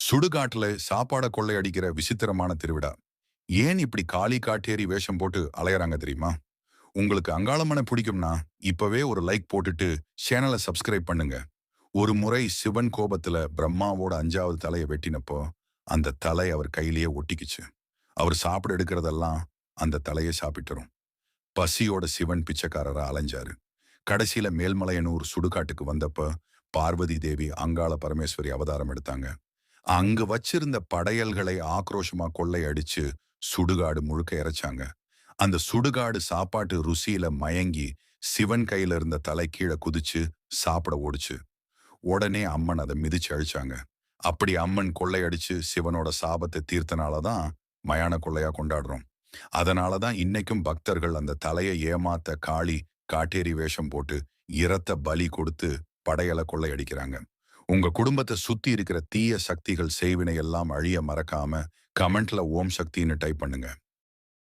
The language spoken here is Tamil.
சுடுகாட்டுல சாப்பாட கொள்ளையடிக்கிற விசித்திரமான திருவிழா. ஏன் இப்படி காளி காட்டேரி வேஷம் போட்டு அலையறாங்க தெரியுமா? உங்களுக்கு அங்காளம்மன பிடிக்கும்னா, இப்பவே ஒரு லைக் போட்டுட்டு சேனல சப்ஸ்கிரைப் பண்ணுங்க. ஒரு முறை சிவன் கோபத்துல பிரம்மாவோட 5வது தலைய வெட்டினப்போ, அந்த தலை அவர் கையிலேயே ஒட்டிக்கிச்சு. அவர் சாப்பிட எடுக்கிறதெல்லாம் அந்த தலைய சாப்பிட்டுரும். பசியோட சிவன் பிச்சைக்காரரா அலைஞ்சாரு. கடைசியில மேல்மலையனூர் சுடுகாட்டுக்கு வந்தப்ப, பார்வதி தேவி அங்காள பரமேஸ்வரி அவதாரம் எடுத்தாங்க. அங்கு வச்சிருந்த படையல்களை ஆக்ரோஷமா கொள்ளையடிச்சு சுடுகாடு முழுக்க இறைச்சாங்க. அந்த சுடுகாடு சாப்பாட்டு ருசியில மயங்கி சிவன் கையில இருந்த தலை கீழே குதிச்சு சாப்பிட ஓடுச்சு. உடனே அம்மன் அதை மிதிச்சு அழிச்சாங்க. அப்படி அம்மன் கொள்ளையடிச்சு சிவனோட சாபத்தை தீர்த்தனாலதான் மயான கொள்ளையா கொண்டாடுறோம். அதனாலதான் இன்னைக்கும் பக்தர்கள் அந்த தலையை ஏமாத்த காளி காட்டேரி வேஷம் போட்டு இரத்த பலி கொடுத்து படையலை கொள்ளையடிக்கிறாங்க. உங்க குடும்பத்தை சுத்தி இருக்கிற தீய சக்திகள் செய்வினை எல்லாம் அழிய மறக்காம கமெண்ட்ல ஓம் சக்தின்னு டைப் பண்ணுங்க.